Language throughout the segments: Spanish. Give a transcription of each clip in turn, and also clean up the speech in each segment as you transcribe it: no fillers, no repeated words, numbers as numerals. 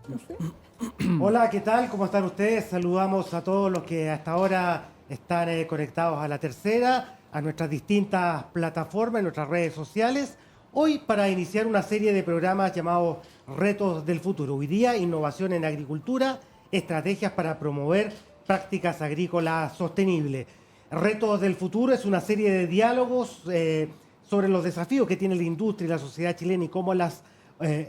No sé. Hola, ¿qué tal? ¿Cómo están ustedes? Saludamos a todos los que hasta ahora están conectados a La Tercera, a nuestras distintas plataformas, nuestras redes sociales. Hoy para iniciar una serie de programas llamados Retos del Futuro. Hoy día, innovación en agricultura, estrategias para promover prácticas agrícolas sostenibles. Retos del Futuro es una serie de diálogos sobre los desafíos que tiene la industria y la sociedad chilena y cómo la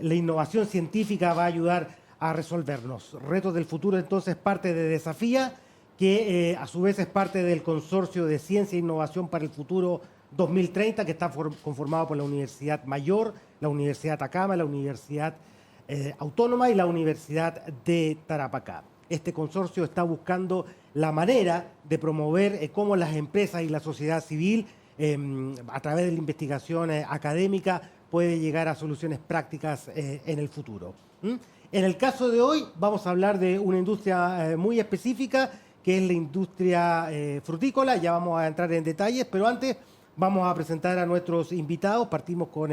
innovación científica va a ayudar a resolvernos. Retos del Futuro entonces parte de Desafía, que a su vez es parte del Consorcio de Ciencia e Innovación para el Futuro 2030, que está conformado por la Universidad Mayor, la Universidad Atacama, la Universidad Autónoma y la Universidad de Tarapacá. Este consorcio está buscando la manera de promover cómo las empresas y la sociedad civil, a través de la investigación académica, puede llegar a soluciones prácticas en el futuro. ¿Mm? En el caso de hoy vamos a hablar de una industria muy específica, que es la industria frutícola. Ya vamos a entrar en detalles, pero antes vamos a presentar a nuestros invitados. Partimos con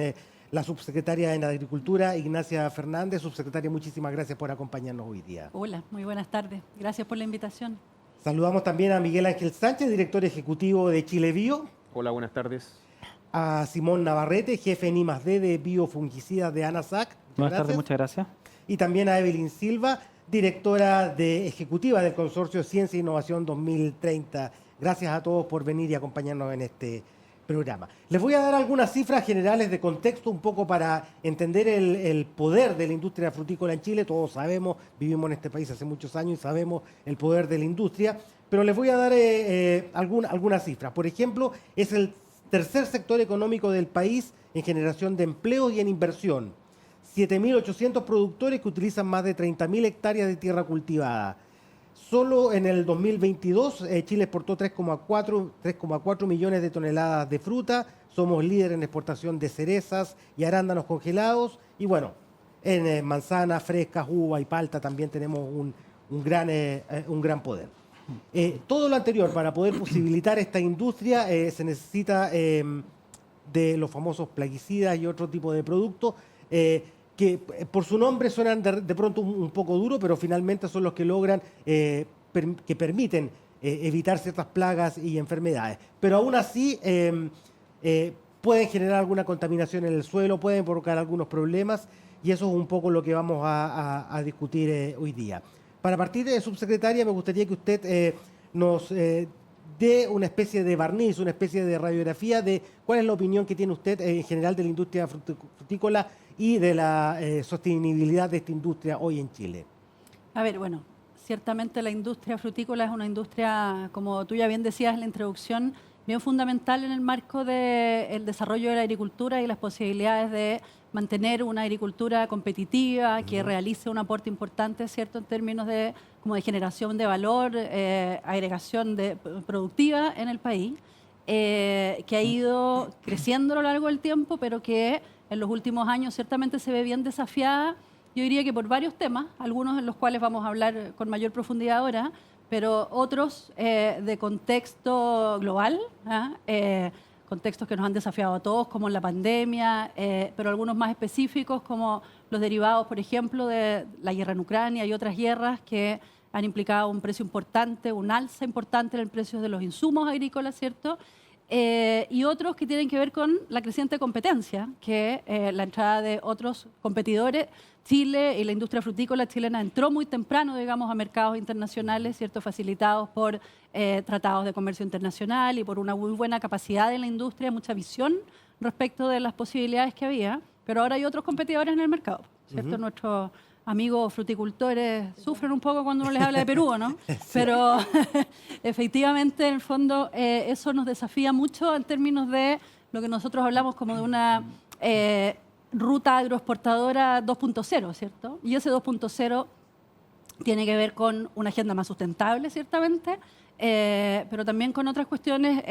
la subsecretaria en Agricultura, Ignacia Fernández. Subsecretaria, muchísimas gracias por acompañarnos hoy día. Hola, muy buenas tardes. Gracias por la invitación. Saludamos también a Miguel Ángel Sánchez, director ejecutivo de Chile Bio. Hola, buenas tardes. A Simón Navarrete, jefe en I+D de biofungicidas de ANASAC. Buenas tardes, muchas gracias. Y también a Evelyn Silva, directora ejecutiva del Consorcio Ciencia e Innovación 2030. Gracias a todos por venir y acompañarnos en este programa. Les voy a dar algunas cifras generales de contexto, un poco para entender el poder de la industria frutícola en Chile. Todos sabemos, vivimos en este país hace muchos años y sabemos el poder de la industria, pero les voy a dar algunas cifras. Por ejemplo, es el tercer sector económico del país en generación de empleos y en inversión. 7.800 productores que utilizan más de 30.000 hectáreas de tierra cultivada. Solo en el 2022 Chile exportó 3,4 millones de toneladas de fruta. Somos líder en exportación de cerezas y arándanos congelados. Y bueno, en manzanas frescas, uva y palta también tenemos un gran poder. Todo lo anterior, para poder posibilitar esta industria, se necesita de los famosos plaguicidas y otro tipo de productos que por su nombre suenan de pronto un poco duros, pero finalmente son los que logran, que permiten evitar ciertas plagas y enfermedades. Pero aún así pueden generar alguna contaminación en el suelo, pueden provocar algunos problemas, y eso es un poco lo que vamos a discutir hoy día. Para partir, subsecretaria, me gustaría que usted nos dé una especie de barniz, una especie de radiografía de cuál es la opinión que tiene usted en general de la industria frutícola y de la sostenibilidad de esta industria hoy en Chile. A ver, bueno, ciertamente la industria frutícola es una industria, como tú ya bien decías en la introducción, bien fundamental en el marco del desarrollo de la agricultura y las posibilidades de mantener una agricultura competitiva, que realice un aporte importante, ¿cierto?, en términos de generación de valor, agregación productiva en el país, que ha ido creciendo a lo largo del tiempo, pero que en los últimos años ciertamente se ve bien desafiada, yo diría que por varios temas, algunos en los cuales vamos a hablar con mayor profundidad ahora, pero otros de contexto global, contextos que nos han desafiado a todos, como la pandemia, pero algunos más específicos, como los derivados, por ejemplo, de la guerra en Ucrania y otras guerras que han implicado un precio importante, un alza importante en el precio de los insumos agrícolas, ¿cierto? Y otros que tienen que ver con la creciente competencia, que la entrada de otros competidores. Chile y la industria frutícola chilena entró muy temprano, digamos, a mercados internacionales, ¿cierto?, facilitados por tratados de comercio internacional y por una muy buena capacidad de la industria, mucha visión respecto de las posibilidades que había, pero ahora hay otros competidores en el mercado, ¿cierto? Nuestros amigos fruticultores sufren un poco cuando uno les habla de Perú, ¿no? Sí. Pero efectivamente, en el fondo, eso nos desafía mucho en términos de lo que nosotros hablamos como de una ruta agroexportadora 2.0, ¿cierto? Y ese 2.0 tiene que ver con una agenda más sustentable, ciertamente, pero también con otras cuestiones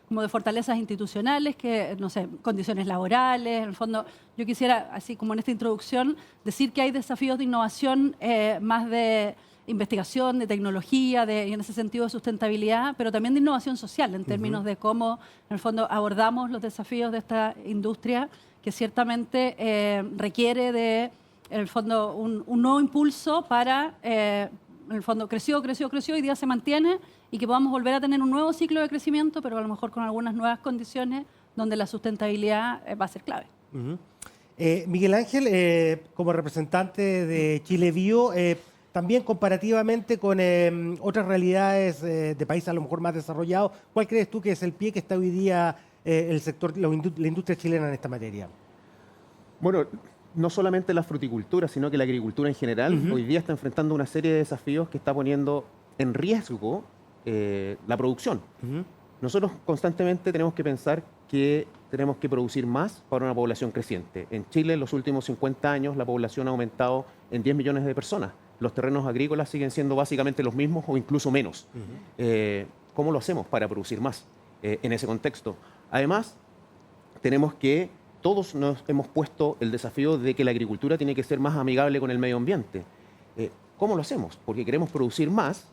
como de fortalezas institucionales, que, no sé, condiciones laborales. En el fondo, yo quisiera, así como en esta introducción, decir que hay desafíos de innovación más de investigación, de tecnología, y en ese sentido de sustentabilidad, pero también de innovación social, en términos de cómo, en el fondo, abordamos los desafíos de esta industria, que ciertamente requiere de en el fondo, un nuevo impulso para, en el fondo, creció, hoy día se mantiene y que podamos volver a tener un nuevo ciclo de crecimiento, pero a lo mejor con algunas nuevas condiciones donde la sustentabilidad va a ser clave. Uh-huh. Miguel Ángel, como representante de Chile Bio, también comparativamente con otras realidades de países a lo mejor más desarrollados, ¿cuál crees tú que es el pie que está hoy día el sector, la industria chilena en esta materia? Bueno, no solamente la fruticultura, sino que la agricultura en general, hoy día está enfrentando una serie de desafíos que está poniendo en riesgo la producción. Nosotros constantemente tenemos que pensar que tenemos que producir más para una población creciente. En Chile, en los últimos 50 años, la población ha aumentado en 10 millones de personas. Los terrenos agrícolas siguen siendo básicamente los mismos o incluso menos. ¿Cómo lo hacemos para producir más en ese contexto? Además, tenemos que todos nos hemos puesto el desafío de que la agricultura tiene que ser más amigable con el medio ambiente. ¿Cómo lo hacemos? Porque queremos producir más,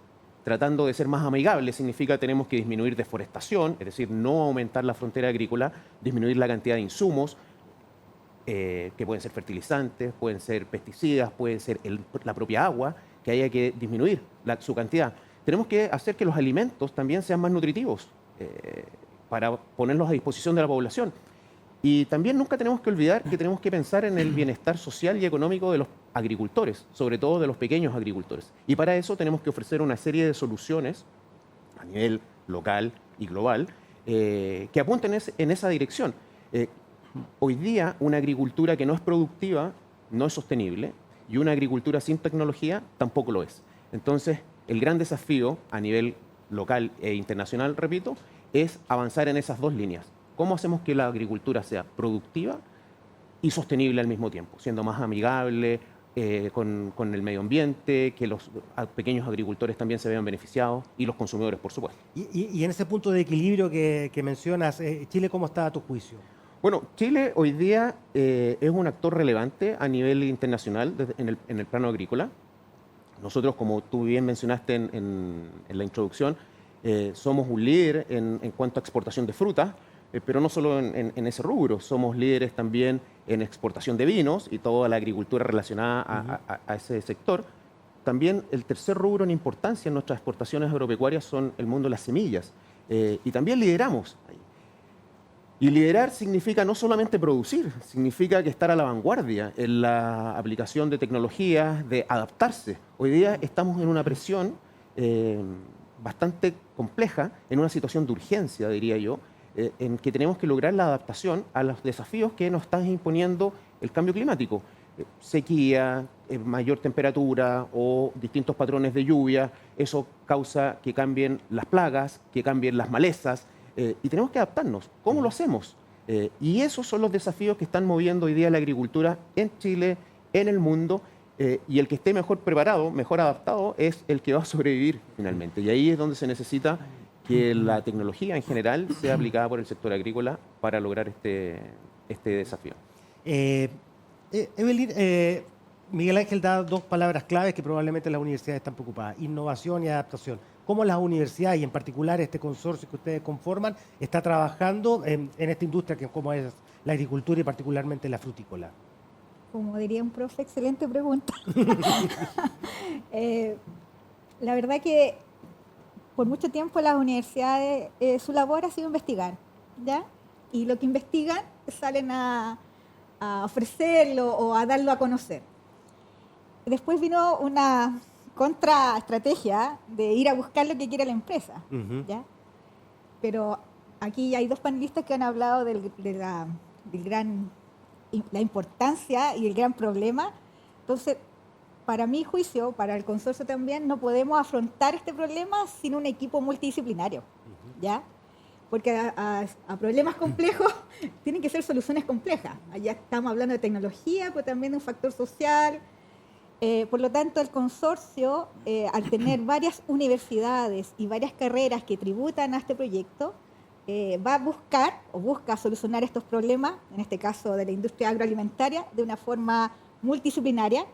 tratando de ser más amigable significa tenemos que disminuir deforestación, es decir, no aumentar la frontera agrícola, disminuir la cantidad de insumos, que pueden ser fertilizantes, pueden ser pesticidas, pueden ser la propia agua, que haya que disminuir su cantidad. Tenemos que hacer que los alimentos también sean más nutritivos para ponerlos a disposición de la población. Y también nunca tenemos que olvidar que tenemos que pensar en el bienestar social y económico de los agricultores, sobre todo de los pequeños agricultores. Y para eso tenemos que ofrecer una serie de soluciones a nivel local y global que apunten en esa dirección. Hoy día una agricultura que no es productiva no es sostenible y una agricultura sin tecnología tampoco lo es. Entonces, el gran desafío a nivel local e internacional, repito, es avanzar en esas dos líneas. ¿Cómo hacemos que la agricultura sea productiva y sostenible al mismo tiempo? Siendo más amigable con el medio ambiente, que los pequeños agricultores también se vean beneficiados y los consumidores, por supuesto. Y en ese punto de equilibrio que mencionas, ¿Chile cómo está a tu juicio? Bueno, Chile hoy día es un actor relevante a nivel internacional en el plano agrícola. Nosotros, como tú bien mencionaste en la introducción, somos un líder en cuanto a exportación de frutas, pero no solo en ese rubro, somos líderes también en exportación de vinos y toda la agricultura relacionada a ese sector. También el tercer rubro en importancia en nuestras exportaciones agropecuarias son el mundo de las semillas. Y también lideramos ahí. Y liderar significa no solamente producir, significa que estar a la vanguardia en la aplicación de tecnologías, de adaptarse. Hoy día estamos en una presión bastante compleja, en una situación de urgencia, diría yo, en que tenemos que lograr la adaptación a los desafíos que nos está imponiendo el cambio climático. Sequía, mayor temperatura o distintos patrones de lluvia, eso causa que cambien las plagas, que cambien las malezas, y tenemos que adaptarnos. ¿Cómo lo hacemos? Y esos son los desafíos que están moviendo hoy día la agricultura en Chile, en el mundo, y el que esté mejor preparado, mejor adaptado, es el que va a sobrevivir finalmente. Y ahí es donde se necesita que la tecnología en general sea aplicada por el sector agrícola para lograr este desafío. Evelyn, Miguel Ángel da dos palabras claves que probablemente las universidades están preocupadas: innovación y adaptación. ¿Cómo las universidades, y en particular este consorcio que ustedes conforman, está trabajando en esta industria que como es la agricultura y particularmente la frutícola? Como diría un profe, excelente pregunta. La verdad que por mucho tiempo las universidades, su labor ha sido investigar, ¿ya? Y lo que investigan salen a ofrecerlo o a darlo a conocer. Después vino una contraestrategia de ir a buscar lo que quiere la empresa, ¿ya? Pero aquí hay dos panelistas que han hablado de la importancia y el gran problema. Entonces, para mi juicio, para el consorcio también, no podemos afrontar este problema sin un equipo multidisciplinario, ¿ya? Porque a problemas complejos tienen que ser soluciones complejas. Allá estamos hablando de tecnología, pero también de un factor social. Por lo tanto, el consorcio, al tener varias universidades y varias carreras que tributan a este proyecto, va a buscar o busca solucionar estos problemas, en este caso de la industria agroalimentaria, de una forma multidisciplinaria.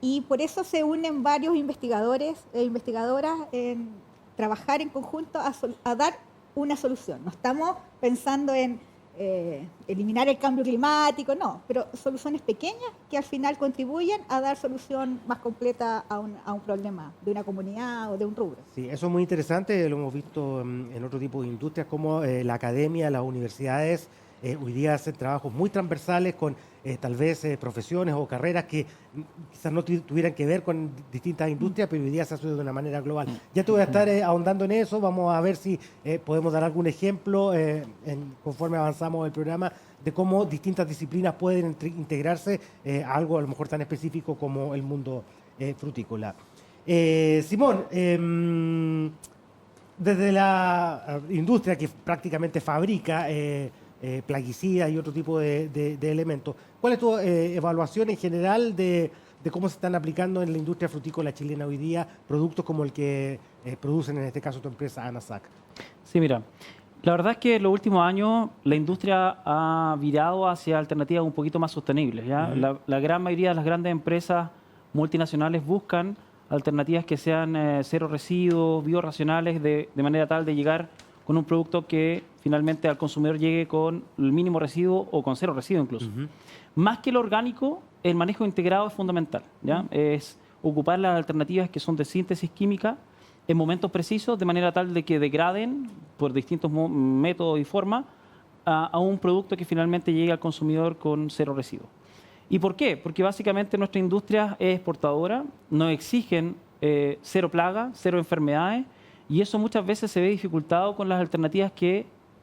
Y por eso se unen varios investigadores e investigadoras en trabajar en conjunto a dar una solución. No estamos pensando en eliminar el cambio climático, no, pero soluciones pequeñas que al final contribuyen a dar solución más completa a un problema de una comunidad o de un rubro. Sí, eso es muy interesante, lo hemos visto en otro tipo de industrias como la academia, las universidades, hoy día hacen trabajos muy transversales con tal vez profesiones o carreras que quizás no tuvieran que ver con distintas industrias, pero hoy día se hace de una manera global. Ya te voy a estar ahondando en eso, vamos a ver si podemos dar algún ejemplo conforme avanzamos el programa de cómo distintas disciplinas pueden integrarse a algo a lo mejor tan específico como el mundo frutícola. Simón, desde la industria que prácticamente fabrica plaguicidas y otro tipo de elementos, ¿cuál es tu evaluación en general de cómo se están aplicando en la industria frutícola chilena hoy día productos como el que producen en este caso tu empresa Anasac? Sí, mira, la verdad es que en los últimos años la industria ha virado hacia alternativas un poquito más sostenibles, ¿ya? La gran mayoría de las grandes empresas multinacionales buscan alternativas que sean cero residuos, biorracionales, de manera tal de llegar con un producto que finalmente al consumidor llegue con el mínimo residuo o con cero residuo incluso. Más que lo orgánico, el manejo integrado es fundamental, ¿ya? Es ocupar las alternativas que son de síntesis química en momentos precisos, de manera tal de que degraden por distintos métodos y formas a un producto que finalmente llegue al consumidor con cero residuo. ¿Y por qué? Porque básicamente nuestra industria es exportadora, nos exigen cero plaga, cero enfermedades, y eso muchas veces se ve dificultado con las alternativas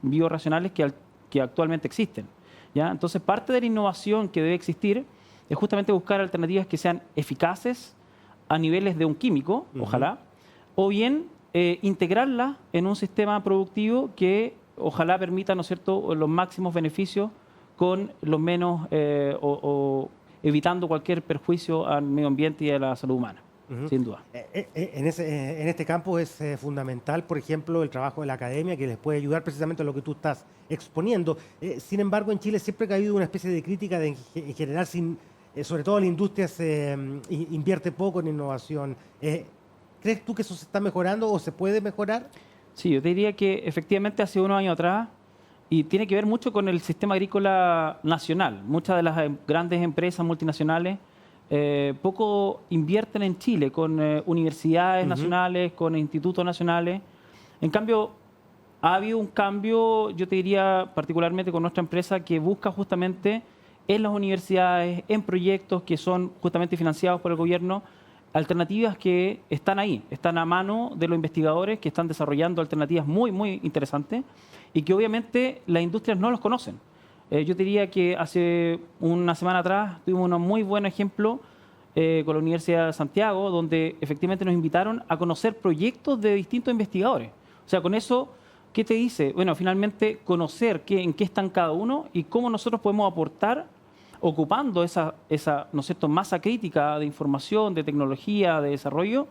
biorracionales que actualmente existen, ¿ya? Entonces, parte de la innovación que debe existir es justamente buscar alternativas que sean eficaces a niveles de un químico, ojalá, o bien integrarlas en un sistema productivo que ojalá permita, ¿no es cierto?, los máximos beneficios con los menos o evitando cualquier perjuicio al medio ambiente y a la salud humana. Sin duda. En este campo es fundamental, por ejemplo, el trabajo de la academia, que les puede ayudar precisamente a lo que tú estás exponiendo. Sin embargo, en Chile siempre ha habido una especie de crítica en general, sobre todo la industria se invierte poco en innovación. ¿Crees tú que eso se está mejorando o se puede mejorar? Sí, yo te diría que efectivamente hace unos años atrás, y tiene que ver mucho con el sistema agrícola nacional. Muchas de las grandes empresas multinacionales poco invierten en Chile con universidades nacionales, con institutos nacionales. En cambio, ha habido un cambio, yo te diría particularmente con nuestra empresa, que busca justamente en las universidades, en proyectos que son justamente financiados por el gobierno, alternativas que están ahí, están a mano de los investigadores que están desarrollando alternativas muy, muy interesantes y que obviamente las industrias no los conocen. Yo te diría que hace una semana atrás tuvimos un muy buen ejemplo con la Universidad de Santiago, donde efectivamente nos invitaron a conocer proyectos de distintos investigadores. O sea, con eso, ¿qué te dice? Bueno, finalmente conocer en qué están cada uno y cómo nosotros podemos aportar ocupando esa ¿no es cierto?, masa crítica de información, de tecnología, de desarrollo,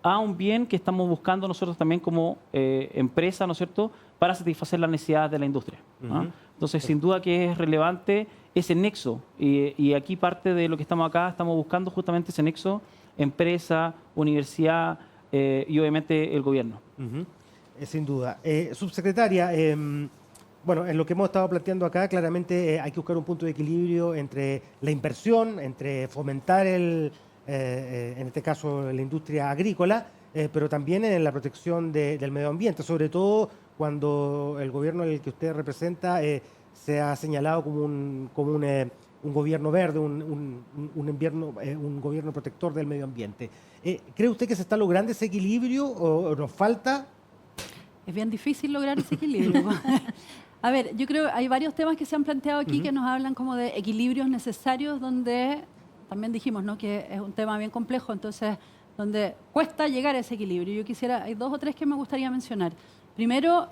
a un bien que estamos buscando nosotros también como empresa, ¿no es cierto?, para satisfacer las necesidades de la industria. ¿No? Entonces, sin duda que es relevante ese nexo. Y aquí parte de lo que estamos acá, estamos buscando justamente ese nexo, empresa, universidad y obviamente el gobierno. Sin duda. Subsecretaria, bueno, en lo que hemos estado planteando acá, claramente hay que buscar un punto de equilibrio entre la inversión, entre fomentar en este caso la industria agrícola, pero también en la protección del medio ambiente, sobre todo cuando el gobierno en el que usted representa se ha señalado como un gobierno verde, un gobierno protector del medio ambiente. ¿Cree usted que se está logrando ese equilibrio o nos falta? Es bien difícil lograr ese equilibrio. A ver, yo creo que hay varios temas que se han planteado aquí que nos hablan como de equilibrios necesarios, donde también dijimos, ¿no?, que es un tema bien complejo, entonces donde cuesta llegar a ese equilibrio. Hay dos o tres que me gustaría mencionar. Primero,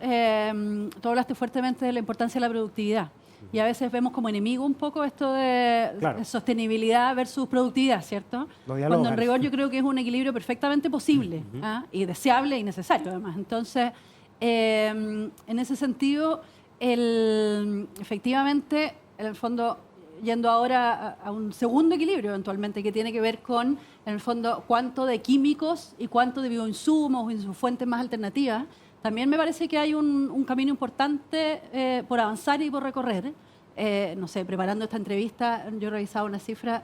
tú hablaste fuertemente de la importancia de la productividad y a veces vemos como enemigo un poco esto de sostenibilidad versus productividad, ¿cierto? Cuando en rigor yo creo que es un equilibrio perfectamente posible y deseable y necesario además. Entonces, en ese sentido, efectivamente, en el fondo, yendo ahora a un segundo equilibrio eventualmente que tiene que ver con, en el fondo, cuánto de químicos y cuánto de bioinsumos o fuentes más alternativas también me parece que hay un camino importante por avanzar y por recorrer. No sé, preparando esta entrevista, yo he revisado una cifra.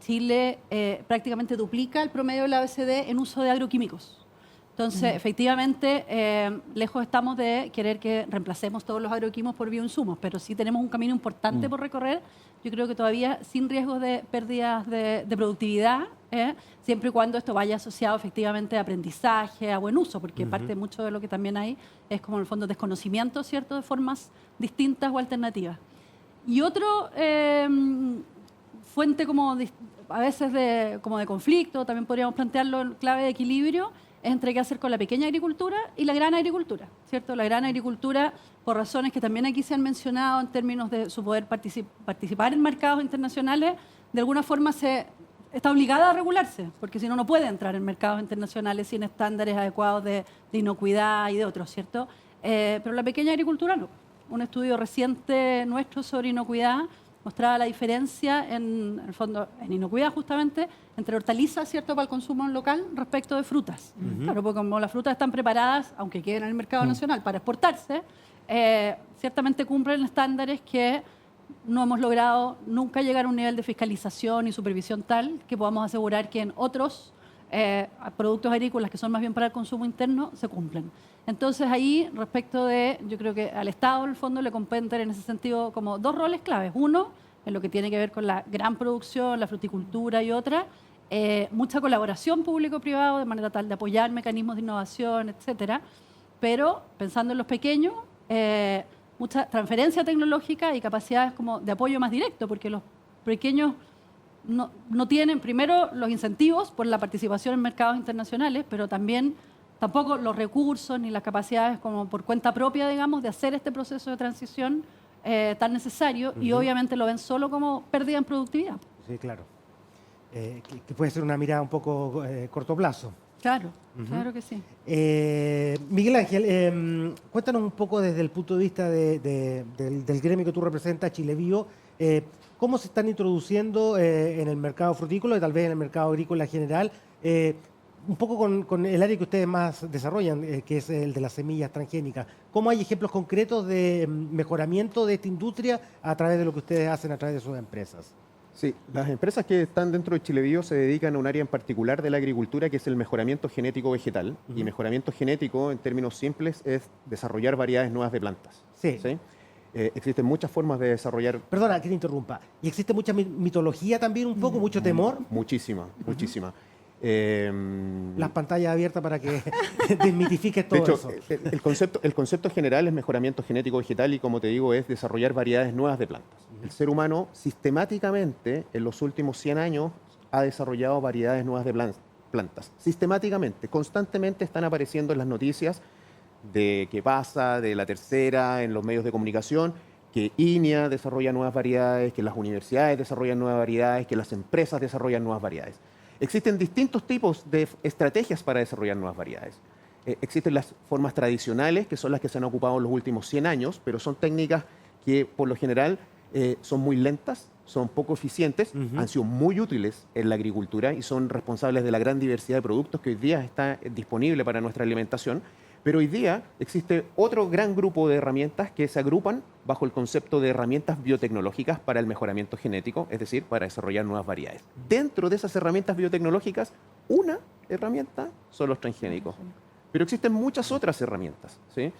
Chile prácticamente duplica el promedio de la OECD en uso de agroquímicos. Entonces, efectivamente, lejos estamos de querer que reemplacemos todos los agroquímicos por bioinsumos, pero sí tenemos un camino importante por recorrer. Yo creo que todavía sin riesgos de pérdidas de productividad, siempre y cuando esto vaya asociado efectivamente a aprendizaje, a buen uso, porque parte mucho de lo que también hay es como en el fondo desconocimiento, ¿cierto?, de formas distintas o alternativas. Y otro fuente como a veces como de conflicto, también podríamos plantearlo en clave de equilibrio, es entre qué hacer con la pequeña agricultura y la gran agricultura, ¿cierto? La gran agricultura, por razones que también aquí se han mencionado en términos de su poder participar en mercados internacionales, de alguna forma está obligada a regularse, porque si no, no puede entrar en mercados internacionales sin estándares adecuados de inocuidad y de otros, ¿cierto? Pero la pequeña agricultura no. Un estudio reciente nuestro sobre inocuidad mostraba la diferencia en el fondo, en inocuidad justamente, entre hortalizas, ¿cierto?, para el consumo local respecto de frutas. Claro, porque como las frutas están preparadas, aunque queden en el mercado nacional, para exportarse, ciertamente cumplen estándares que no hemos logrado nunca llegar a un nivel de fiscalización y supervisión tal que podamos asegurar que en otros productos agrícolas que son más bien para el consumo interno se cumplen. Entonces ahí, respecto de, yo creo que al Estado, en el fondo, le competen en ese sentido como dos roles claves. Uno, en lo que tiene que ver con la gran producción, la fruticultura y otra, mucha colaboración público-privado de manera tal de apoyar mecanismos de innovación, etcétera. Pero, pensando en los pequeños, mucha transferencia tecnológica y capacidades como de apoyo más directo, porque los pequeños no tienen, primero, los incentivos por la participación en mercados internacionales, pero también tampoco los recursos ni las capacidades como por cuenta propia, digamos, de hacer este proceso de transición tan necesario y obviamente lo ven solo como pérdida en productividad. Sí, claro. Que puede ser una mirada un poco corto plazo. Claro, claro que sí. Miguel Ángel, cuéntanos un poco desde el punto de vista del gremio que tú representas, Chile Bio, cómo se están introduciendo en el mercado frutícola y tal vez en el mercado agrícola en general, un poco con el área que ustedes más desarrollan, que es el de las semillas transgénicas. ¿Cómo hay ejemplos concretos de mejoramiento de esta industria a través de lo que ustedes hacen a través de sus empresas? Sí, las empresas que están dentro de Chile Bio se dedican a un área en particular de la agricultura que es el mejoramiento genético vegetal. Y mejoramiento genético, en términos simples, es desarrollar variedades nuevas de plantas. Sí. ¿Sí? Existen muchas formas de desarrollar... Perdona que te interrumpa. ¿Y existe mucha mitología también un poco, mucho temor? Muchísima, muchísima. Las pantallas abiertas para que desmitifiques todo de hecho, eso. el concepto general es mejoramiento genético vegetal y, como te digo, es desarrollar variedades nuevas de plantas. El ser humano sistemáticamente en los últimos 100 años ha desarrollado variedades nuevas de plantas. Sistemáticamente, constantemente están apareciendo en las noticias de qué pasa, de La Tercera, en los medios de comunicación, que INEA desarrolla nuevas variedades, que las universidades desarrollan nuevas variedades, que las empresas desarrollan nuevas variedades. Existen distintos tipos de estrategias para desarrollar nuevas variedades. Existen las formas tradicionales, que son las que se han ocupado en los últimos 100 años, pero son técnicas que por lo general son muy lentas, son poco eficientes, han sido muy útiles en la agricultura y son responsables de la gran diversidad de productos que hoy día está disponible para nuestra alimentación. Pero hoy día existe otro gran grupo de herramientas que se agrupan bajo el concepto de herramientas biotecnológicas para el mejoramiento genético, es decir, para desarrollar nuevas variedades. Dentro de esas herramientas biotecnológicas, una herramienta son los transgénicos. Pero existen muchas otras herramientas, ¿sí?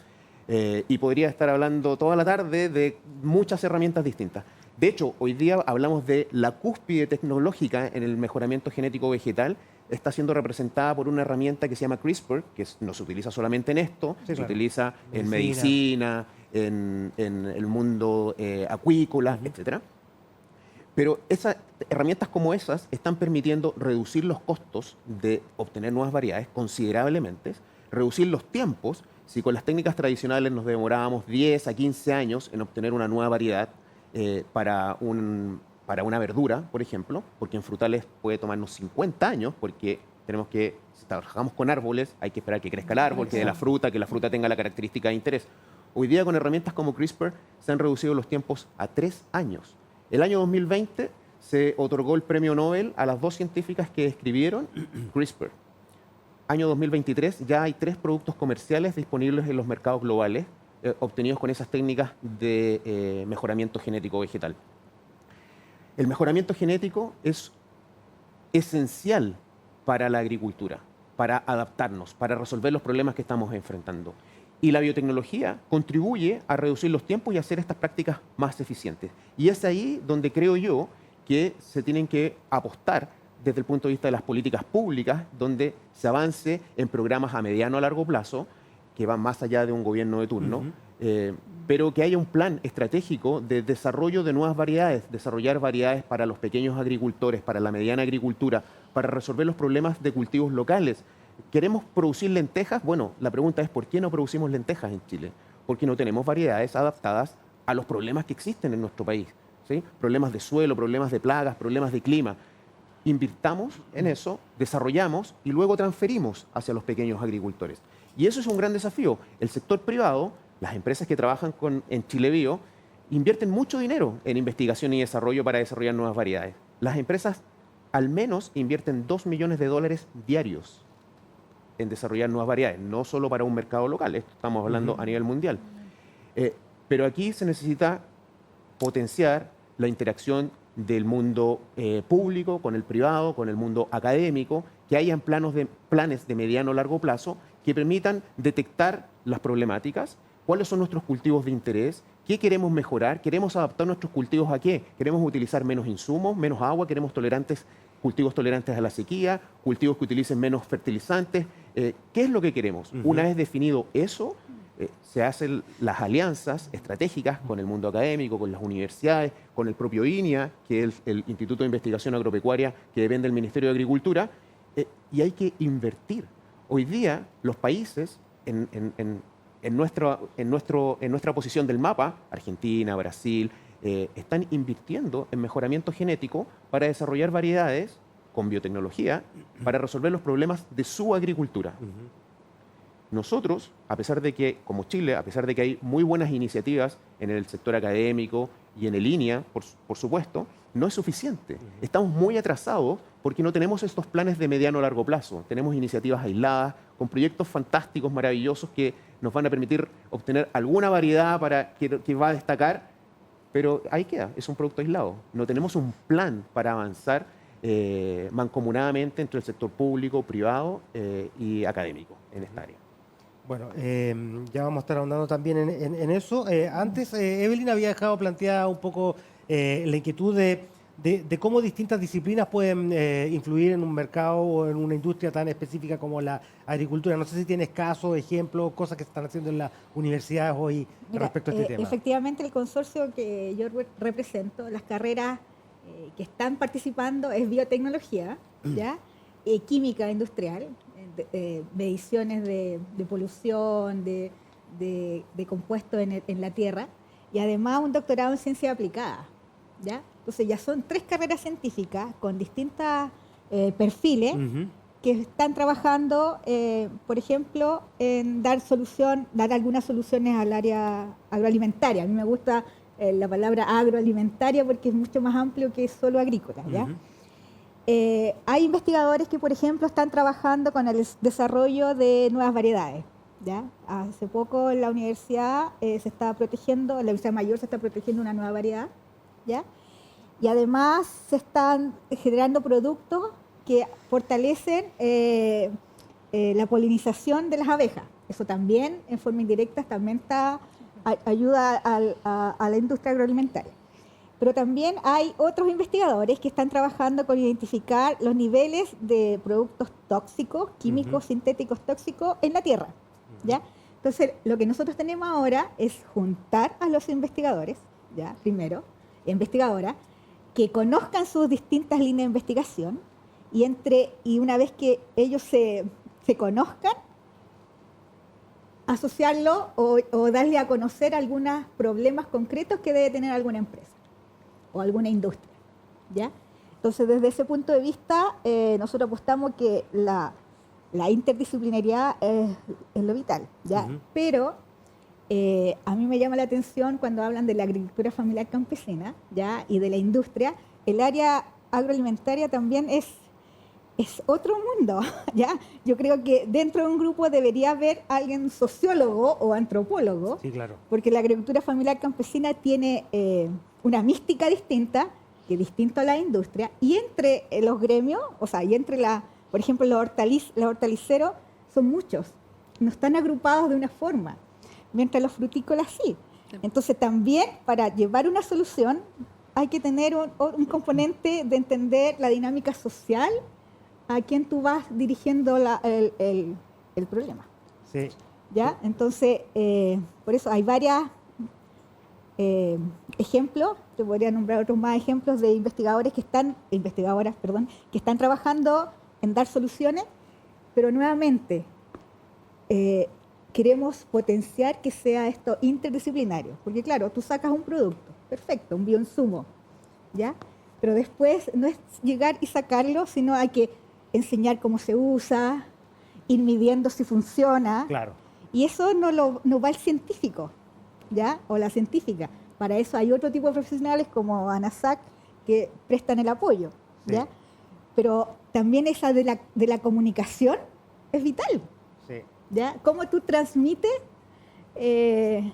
Y podría estar hablando toda la tarde de muchas herramientas distintas. De hecho, hoy día hablamos de la cúspide tecnológica en el mejoramiento genético vegetal. Está siendo representada por una herramienta que se llama CRISPR, que no se utiliza solamente en esto, sí, se utiliza en medicina, en el mundo acuícola, etc. Pero esas herramientas como esas están permitiendo reducir los costos de obtener nuevas variedades considerablemente, reducir los tiempos. Si con las técnicas tradicionales nos demorábamos 10 a 15 años en obtener una nueva variedad para una verdura, por ejemplo, porque en frutales puede tomarnos 50 años, porque tenemos que, si trabajamos con árboles, hay que esperar que crezca el árbol, que la fruta tenga la característica de interés. Hoy día con herramientas como CRISPR se han reducido los tiempos a 3 años. El año 2020 se otorgó el premio Nobel a las 2 científicas que describieron CRISPR. año 2023 ya hay 3 productos comerciales disponibles en los mercados globales, obtenidos con esas técnicas de mejoramiento genético vegetal. El mejoramiento genético es esencial para la agricultura, para adaptarnos, para resolver los problemas que estamos enfrentando. Y la biotecnología contribuye a reducir los tiempos y a hacer estas prácticas más eficientes. Y es ahí donde creo yo que se tienen que apostar desde el punto de vista de las políticas públicas, donde se avance en programas a mediano a largo plazo, que van más allá de un gobierno de turno, pero que haya un plan estratégico de desarrollo de nuevas variedades, desarrollar variedades para los pequeños agricultores, para la mediana agricultura, para resolver los problemas de cultivos locales. ¿Queremos producir lentejas? Bueno, la pregunta es ¿por qué no producimos lentejas en Chile? Porque no tenemos variedades adaptadas a los problemas que existen en nuestro país, ¿sí? Problemas de suelo, problemas de plagas, problemas de clima. Invirtamos en eso, desarrollamos y luego transferimos hacia los pequeños agricultores. Y eso es un gran desafío. El sector privado, las empresas que trabajan en Chile Bio, invierten mucho dinero en investigación y desarrollo para desarrollar nuevas variedades. Las empresas al menos invierten $2 millones diarios en desarrollar nuevas variedades, no solo para un mercado local, esto estamos hablando a nivel mundial. Pero aquí se necesita potenciar la interacción del mundo público con el privado, con el mundo académico, que hayan planes de mediano o largo plazo que permitan detectar las problemáticas, cuáles son nuestros cultivos de interés, qué queremos mejorar, queremos adaptar nuestros cultivos a qué, queremos utilizar menos insumos, menos agua, queremos cultivos tolerantes a la sequía, cultivos que utilicen menos fertilizantes, ¿qué es lo que queremos? Una vez definido eso, se hacen las alianzas estratégicas con el mundo académico, con las universidades, con el propio INIA, que es el Instituto de Investigación Agropecuaria que depende del Ministerio de Agricultura, y hay que invertir. Hoy día los países en nuestra posición del mapa, Argentina, Brasil, están invirtiendo en mejoramiento genético para desarrollar variedades con biotecnología para resolver los problemas de su agricultura. Nosotros, a pesar de que, como Chile, a pesar de que hay muy buenas iniciativas en el sector académico y en el INIA, por supuesto, no es suficiente. Estamos muy atrasados porque no tenemos estos planes de mediano a largo plazo. Tenemos iniciativas aisladas, con proyectos fantásticos, maravillosos, que nos van a permitir obtener alguna variedad que va a destacar, pero ahí queda, es un producto aislado. No tenemos un plan para avanzar mancomunadamente entre el sector público, privado y académico en esta área. Bueno, ya vamos a estar ahondando también en eso. Antes, Evelyn había dejado planteada un poco la inquietud de cómo distintas disciplinas pueden influir en un mercado o en una industria tan específica como la agricultura. No sé si tienes casos, ejemplos, cosas que se están haciendo en las universidades hoy respecto a este tema. Efectivamente, el consorcio que yo represento, las carreras que están participando es biotecnología, ¿ya? Química industrial, mediciones de polución, de compuestos en la tierra, y además un doctorado en ciencia aplicada, ¿ya? Entonces ya son 3 carreras científicas con distintos perfiles que están trabajando, por ejemplo, en dar algunas soluciones al área agroalimentaria. A mí me gusta la palabra agroalimentaria porque es mucho más amplio que solo agrícola, ¿ya? Hay investigadores que, por ejemplo, están trabajando con el desarrollo de nuevas variedades, ¿ya? Hace poco en la universidad la Universidad Mayor se está protegiendo una nueva variedad, ¿ya? Y además se están generando productos que fortalecen la polinización de las abejas. Eso también, en forma indirecta, también ayuda a la industria agroalimentaria. Pero también hay otros investigadores que están trabajando con identificar los niveles de productos tóxicos, químicos, sintéticos tóxicos en la tierra, ¿ya? Entonces, lo que nosotros tenemos ahora es juntar a los investigadores, ¿ya? Primero, investigadoras, que conozcan sus distintas líneas de investigación y una vez que ellos se conozcan, asociarlo o darle a conocer algunos problemas concretos que debe tener alguna empresa o alguna industria, ¿ya? Entonces, desde ese punto de vista, nosotros apostamos que la interdisciplinariedad es lo vital, ¿ya? Pero a mí me llama la atención cuando hablan de la agricultura familiar campesina, ¿ya? Y de la industria. El área agroalimentaria también es es otro mundo, ¿ya? Yo creo que dentro de un grupo debería haber alguien sociólogo o antropólogo, Sí, claro. porque la agricultura familiar campesina tiene una mística distinta, que es distinto a la industria, y entre los gremios, o sea, y entre por ejemplo, los hortaliceros son muchos, no están agrupados de una forma, mientras los frutícolas sí. Entonces también para llevar una solución hay que tener un componente de entender la dinámica social a quien tú vas dirigiendo el problema. Sí. ¿Ya? Entonces, por eso hay varios ejemplos, te podría nombrar otros más ejemplos de investigadoras, perdón, que están trabajando en dar soluciones, pero nuevamente queremos potenciar que sea esto interdisciplinario, porque claro, tú sacas un producto, perfecto, un bioinsumo, ¿ya? Pero después no es llegar y sacarlo, sino hay que enseñar cómo se usa, ir midiendo si funciona. Claro. Y eso no va el científico, ¿ya? O la científica. Para eso hay otro tipo de profesionales como ANASAC que prestan el apoyo, ¿ya? Sí. Pero también esa de la comunicación es vital, Sí. ¿ya? Cómo tú transmites el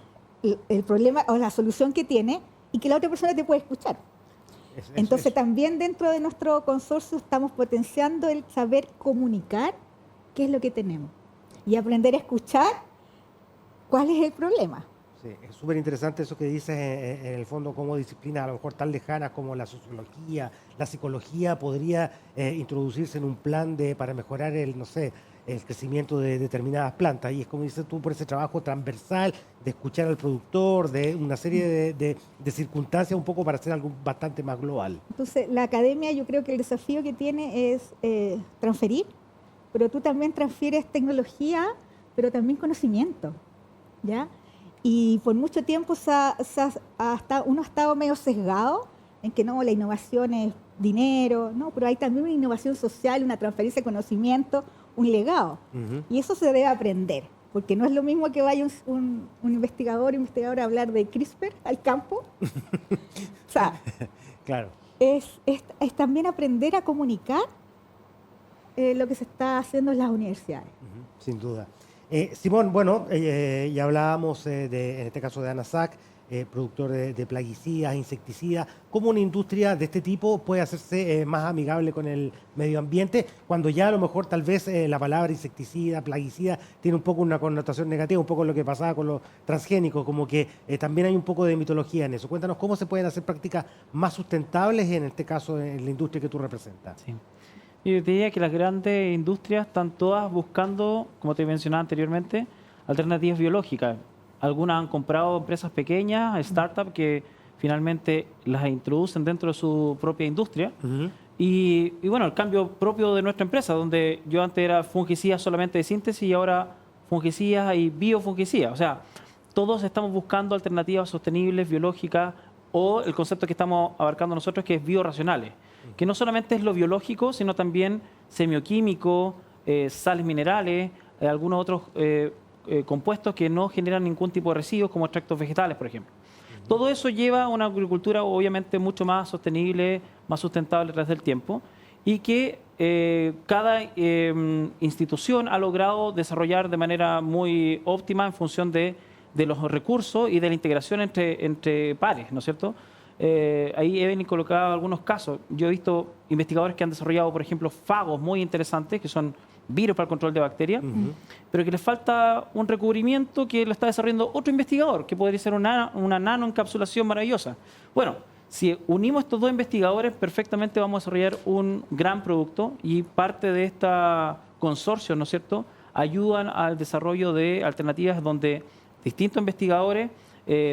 problema o la solución que tiene y que la otra persona te puede escuchar. Entonces también dentro de nuestro consorcio estamos potenciando el saber comunicar qué es lo que tenemos y aprender a escuchar cuál es el problema. Sí, es súper interesante eso que dices, en el fondo, como disciplinas a lo mejor tan lejanas como la sociología, la psicología, podría introducirse en un plan para mejorar no sé, el crecimiento de determinadas plantas. Y es como dices tú, por ese trabajo transversal de escuchar al productor, de una serie de circunstancias un poco para hacer algo bastante más global. Entonces la academia, yo creo que el desafío que tiene es transferir, pero tú también transfieres tecnología, pero también conocimiento, ¿ya? Y por mucho tiempo uno ha estado medio sesgado en que no, la innovación es dinero, no, pero hay también una innovación social, una transferencia de conocimiento, un legado. Uh-huh. Y eso se debe aprender, porque no es lo mismo que vaya un investigador a hablar de CRISPR al campo. O sea, Claro. es también aprender a comunicar lo que se está haciendo en las universidades. Uh-huh. Sin duda. Simón, bueno, ya hablábamos en este caso de ANASAC, productor de plaguicidas, insecticidas. ¿Cómo una industria de este tipo puede hacerse más amigable con el medio ambiente cuando ya a lo mejor tal vez la palabra insecticida, plaguicida, tiene un poco una connotación negativa, un poco lo que pasaba con los transgénicos, como que también hay un poco de mitología en eso? Cuéntanos cómo se pueden hacer prácticas más sustentables, en este caso en la industria que tú representas. Sí. Yo diría que las grandes industrias están todas buscando, como te mencionaba anteriormente, alternativas biológicas. Algunas han comprado empresas pequeñas, startups, que finalmente las introducen dentro de su propia industria. Uh-huh. Y bueno, el cambio propio de nuestra empresa, donde yo antes era fungicida solamente de síntesis y ahora fungicidas y biofungicidas. O sea, todos estamos buscando alternativas sostenibles, biológicas, o el concepto que estamos abarcando nosotros, que es biorracionales, que no solamente es lo biológico, sino también semioquímico, sales minerales, algunos otros compuestos que no generan ningún tipo de residuos, como extractos vegetales, por ejemplo. Todo eso lleva a una agricultura obviamente mucho más sostenible, más sustentable a través del tiempo, y que cada institución ha logrado desarrollar de manera muy óptima en función de los recursos y de la integración entre pares, ¿no es cierto? Ahí he colocado algunos casos. Yo he visto investigadores que han desarrollado, por ejemplo, fagos muy interesantes, que son virus para el control de bacterias, pero que les falta un recubrimiento que lo está desarrollando otro investigador, que podría ser una nanoencapsulación maravillosa. Bueno, si unimos estos dos investigadores, perfectamente vamos a desarrollar un gran producto, y parte de este consorcio, ¿no es cierto?, ayudan al desarrollo de alternativas donde distintos investigadores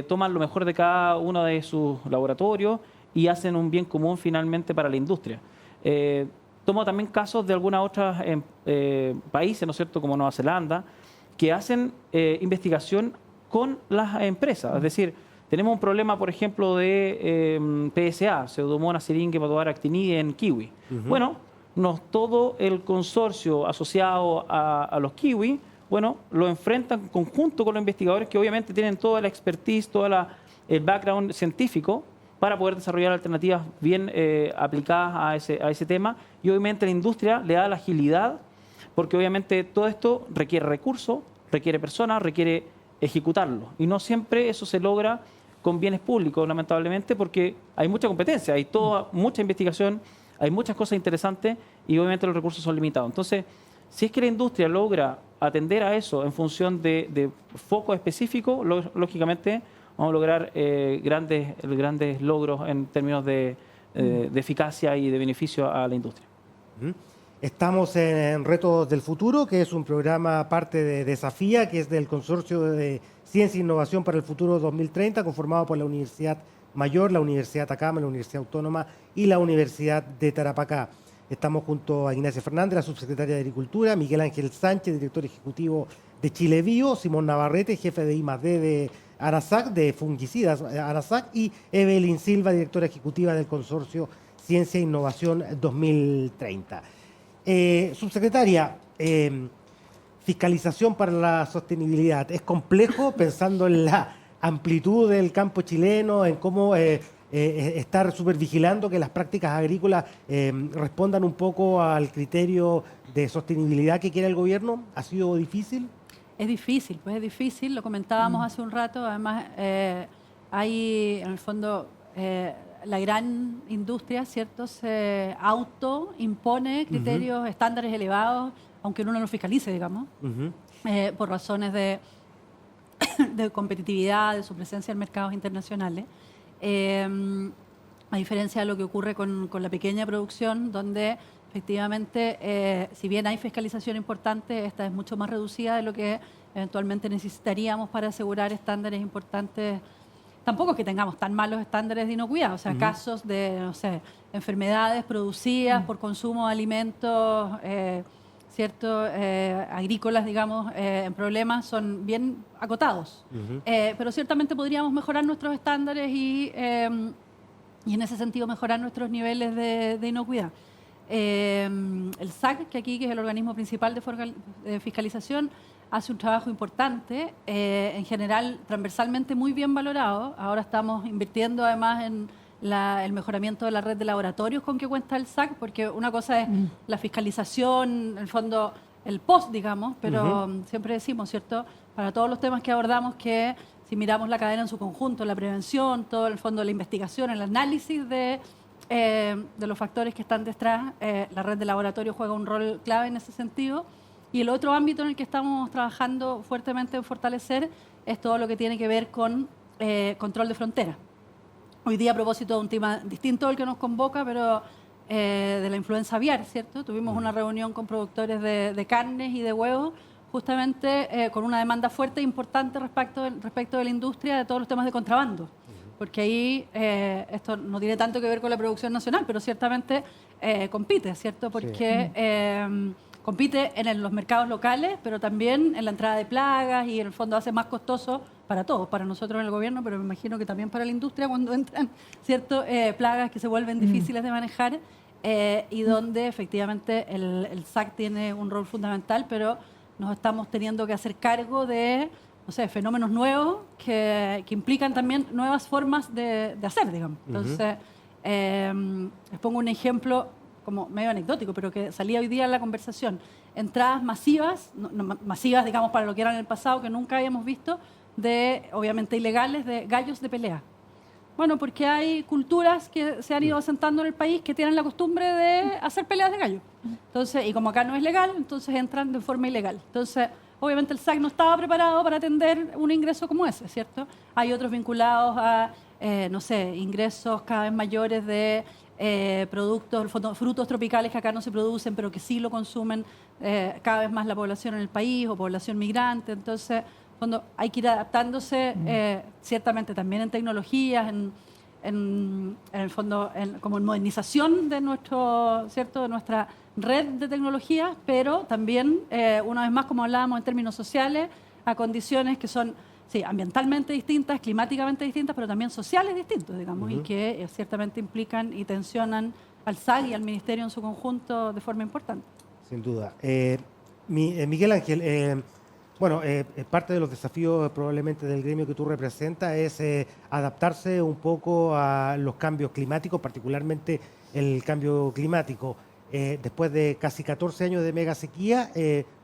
toman lo mejor de cada uno de sus laboratorios y hacen un bien común finalmente para la industria. Tomo también casos de algunas otras países, ¿no es cierto?, como Nueva Zelanda, que hacen investigación con las empresas. Es decir, tenemos un problema, por ejemplo, de PSA, Pseudomonas syringae en kiwi. Bueno, todo el consorcio asociado a los kiwi, bueno, lo enfrentan en conjunto con los investigadores que obviamente tienen toda la expertise, el background científico para poder desarrollar alternativas bien aplicadas a ese tema. Y obviamente la industria le da la agilidad, porque obviamente todo esto requiere recursos, requiere personas, requiere ejecutarlo. Y no siempre eso se logra con bienes públicos, lamentablemente, porque hay mucha competencia, hay mucha investigación, hay muchas cosas interesantes y obviamente los recursos son limitados. Entonces, si es que la industria logra atender a eso en función de focos específicos, lógicamente vamos a lograr grandes logros en términos de eficacia y de beneficio a la industria. Estamos en Retos del Futuro, que es un programa parte de Desafía, que es del Consorcio de Ciencia e Innovación para el Futuro 2030, conformado por la Universidad Mayor, la Universidad Atacama, la Universidad Autónoma y la Universidad de Tarapacá. Estamos junto a Ignacia Fernández, la subsecretaria de Agricultura, Miguel Ángel Sánchez, director ejecutivo de Chile Bio, Simón Navarrete, jefe de I+D de Arasac, de fungicidas Arasac, y Evelyn Silva, directora ejecutiva del Consorcio Ciencia e Innovación 2030. Subsecretaria, fiscalización para la sostenibilidad. ¿Es complejo pensando en la amplitud del campo chileno, en cómo estar supervigilando que las prácticas agrícolas respondan un poco al criterio de sostenibilidad que quiere el gobierno? ¿Ha sido difícil? Es difícil, pues es difícil, lo comentábamos hace un rato, además hay en el fondo la gran industria, ¿cierto? Se autoimpone criterios, estándares elevados, aunque uno no lo fiscalice, digamos, por razones de competitividad, de su presencia en mercados internacionales. A diferencia de lo que ocurre con la pequeña producción, donde efectivamente, si bien hay fiscalización importante, esta es mucho más reducida de lo que eventualmente necesitaríamos para asegurar estándares importantes. Tampoco es que tengamos tan malos estándares de inocuidad, o sea, casos de, no sé, enfermedades producidas por consumo de alimentos, ¿cierto? Agrícolas, digamos, en problemas son bien acotados. Pero ciertamente podríamos mejorar nuestros estándares y en ese sentido mejorar nuestros niveles de inocuidad. El SAC, que aquí que es el organismo principal de fiscalización, hace un trabajo importante, en general transversalmente muy bien valorado. Ahora estamos invirtiendo además en el mejoramiento de la red de laboratorios con que cuenta el SAC, porque una cosa es la fiscalización, en el fondo el post, digamos, pero siempre decimos, ¿cierto?, para todos los temas que abordamos, que si miramos la cadena en su conjunto, la prevención, todo el fondo de la investigación, el análisis de los factores que están detrás, la red de laboratorios juega un rol clave en ese sentido. Y el otro ámbito en el que estamos trabajando fuertemente en fortalecer es todo lo que tiene que ver con control de frontera. Hoy día, a propósito de un tema distinto al que nos convoca, pero de la influenza aviar, ¿cierto? Tuvimos una reunión con productores de carnes y de huevos, justamente con una demanda fuerte e importante respecto de la industria de todos los temas de contrabando. Porque ahí esto no tiene tanto que ver con la producción nacional, pero ciertamente compite, ¿cierto? Porque compite en los mercados locales, pero también en la entrada de plagas y en el fondo hace más costoso para todos, para nosotros en el gobierno, pero me imagino que también para la industria cuando entran, ¿cierto? Plagas que se vuelven difíciles de manejar y donde efectivamente el SAC tiene un rol fundamental, pero nos estamos teniendo que hacer cargo de, no sé, fenómenos nuevos que implican también nuevas formas de hacer, digamos. Entonces, les pongo un ejemplo como medio anecdótico, pero que salía hoy día en la conversación. Entradas masivas, masivas, digamos, para lo que eran en el pasado, que nunca habíamos visto, obviamente ilegales, de gallos de pelea. Bueno, porque hay culturas que se han ido asentando en el país que tienen la costumbre de hacer peleas de gallos. Entonces, y como acá no es legal, entonces entran de forma ilegal. Entonces, obviamente el SAC no estaba preparado para atender un ingreso como ese, ¿cierto? Hay otros vinculados a, no sé, ingresos cada vez mayores de productos, frutos tropicales que acá no se producen, pero que sí lo consumen cada vez más la población en el país o población migrante. Entonces, cuando hay que ir adaptándose, ciertamente también en tecnologías, en el fondo, como en modernización de ¿cierto?, de nuestra red de tecnologías, pero también, una vez más, como hablábamos en términos sociales, a condiciones que son, sí, ambientalmente distintas, climáticamente distintas, pero también sociales distintos, digamos, y que ciertamente implican y tensionan al SAC y al Ministerio en su conjunto de forma importante. Sin duda. Miguel Ángel, Bueno, parte de los desafíos probablemente del gremio que tú representas es adaptarse un poco a los cambios climáticos, particularmente el cambio climático. Después de casi 14 años de mega sequía,